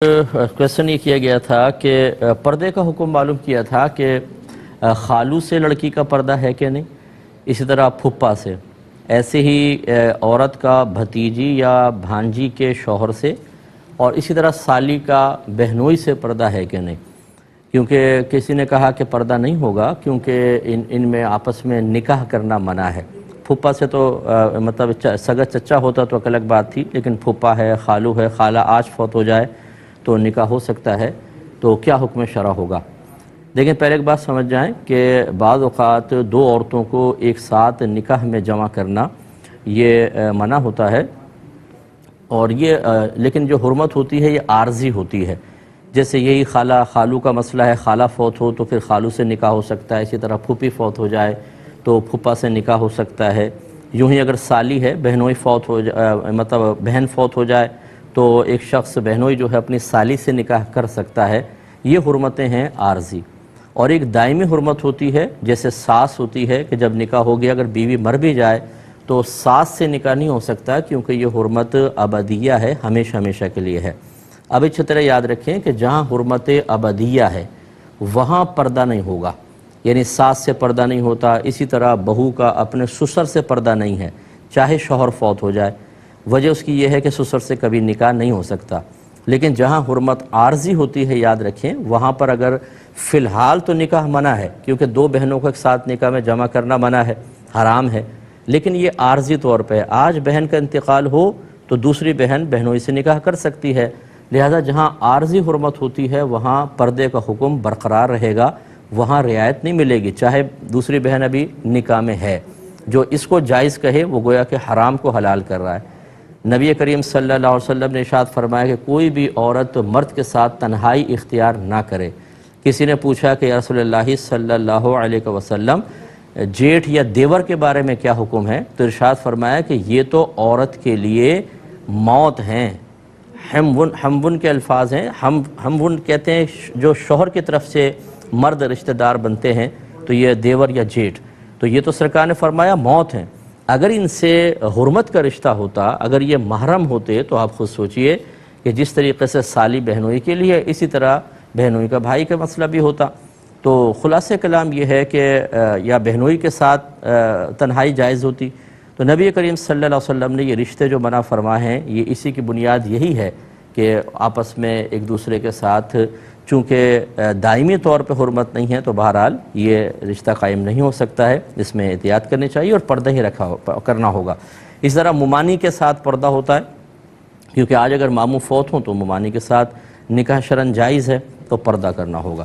Question یہ کیا گیا تھا کہ پردے کا حکم معلوم کیا تھا کہ خالو سے لڑکی کا پردہ ہے کہ نہیں، اسی طرح پھپھا سے، ایسے ہی عورت کا بھتیجی یا بھانجی کے شوہر سے، اور اسی طرح سالی کا بہنوئی سے پردہ ہے کہ نہیں، کیونکہ کسی نے کہا کہ پردہ نہیں ہوگا کیونکہ ان میں آپس میں نکاح کرنا منع ہے۔ پھپھا سے تو مطلب سگا چچا ہوتا تو ایک الگ بات تھی، لیکن پھپھا ہے، خالو ہے، خالہ آج فوت ہو جائے تو نکاح ہو سکتا ہے، تو کیا حکم شرع ہوگا؟ دیکھیں، پہلے ایک بات سمجھ جائیں کہ بعض اوقات دو عورتوں کو ایک ساتھ نکاح میں جمع کرنا یہ منع ہوتا ہے، اور یہ لیکن جو حرمت ہوتی ہے یہ عارضی ہوتی ہے۔ جیسے یہی خالہ خالو کا مسئلہ ہے، خالہ فوت ہو تو پھر خالو سے نکاح ہو سکتا ہے، اسی طرح پھوپھی فوت ہو جائے تو پھوپھا سے نکاح ہو سکتا ہے۔ یوں ہی اگر سالی ہے، بہنوئی فوت ہو مطلب بہن فوت ہو جائے تو ایک شخص بہنوئی جو ہے اپنی سالی سے نکاح کر سکتا ہے۔ یہ حرمتیں ہیں عارضی، اور ایک دائمی حرمت ہوتی ہے، جیسے ساس ہوتی ہے کہ جب نکاح ہو گیا اگر بیوی مر بھی جائے تو ساس سے نکاح نہیں ہو سکتا، کیونکہ یہ حرمت ابدیہ ہے، ہمیشہ ہمیشہ کے لیے ہے۔ اب اچھی طرح یاد رکھیں کہ جہاں حرمت ابدیہ ہے وہاں پردہ نہیں ہوگا، یعنی ساس سے پردہ نہیں ہوتا، اسی طرح بہو کا اپنے سسر سے پردہ نہیں ہے، چاہے شوہر فوت ہو جائے۔ وجہ اس کی یہ ہے کہ سسر سے کبھی نکاح نہیں ہو سکتا۔ لیکن جہاں حرمت عارضی ہوتی ہے، یاد رکھیں، وہاں پر اگر فی الحال تو نکاح منع ہے، کیونکہ دو بہنوں کو ایک ساتھ نکاح میں جمع کرنا منع ہے، حرام ہے، لیکن یہ عارضی طور پہ آج بہن کا انتقال ہو تو دوسری بہن بہنوئی سے نکاح کر سکتی ہے۔ لہذا جہاں عارضی حرمت ہوتی ہے وہاں پردے کا حکم برقرار رہے گا، وہاں رعایت نہیں ملے گی، چاہے دوسری بہن ابھی نکاح میں ہے۔ جو اس کو جائز کہے وہ گویا کہ حرام کو حلال کر رہا ہے۔ نبی کریم صلی اللہ علیہ وسلم نے ارشاد فرمایا کہ کوئی بھی عورت مرد کے ساتھ تنہائی اختیار نہ کرے۔ کسی نے پوچھا کہ یا رسول اللہ صلی اللہ علیہ وسلم، جیٹھ یا دیور کے بارے میں کیا حکم ہے؟ تو ارشاد فرمایا کہ یہ تو عورت کے لیے موت ہیں، ہمون کے الفاظ ہیں، ہمون کہتے ہیں جو شوہر کی طرف سے مرد رشتہ دار بنتے ہیں، تو یہ دیور یا جیٹھ، تو یہ تو سرکار نے فرمایا موت ہیں۔ اگر ان سے حرمت کا رشتہ ہوتا، اگر یہ محرم ہوتے، تو آپ خود سوچئے کہ جس طریقے سے سالی بہنوئی کے لیے، اسی طرح بہنوئی کا بھائی کا مسئلہ بھی ہوتا۔ تو خلاصہ کلام یہ ہے کہ یا بہنوئی کے ساتھ تنہائی جائز ہوتی۔ تو نبی کریم صلی اللہ علیہ وسلم نے یہ رشتے جو منع فرمائے ہیں، یہ اسی کی بنیاد یہی ہے کہ آپس میں ایک دوسرے کے ساتھ چونکہ دائمی طور پہ حرمت نہیں ہے، تو بہرحال یہ رشتہ قائم نہیں ہو سکتا ہے، اس میں احتیاط کرنی چاہیے اور پردہ ہی کرنا ہوگا۔ اس طرح ممانی کے ساتھ پردہ ہوتا ہے، کیونکہ آج اگر ماموں فوت ہوں تو ممانی کے ساتھ نکاح شرعاً جائز ہے، تو پردہ کرنا ہوگا۔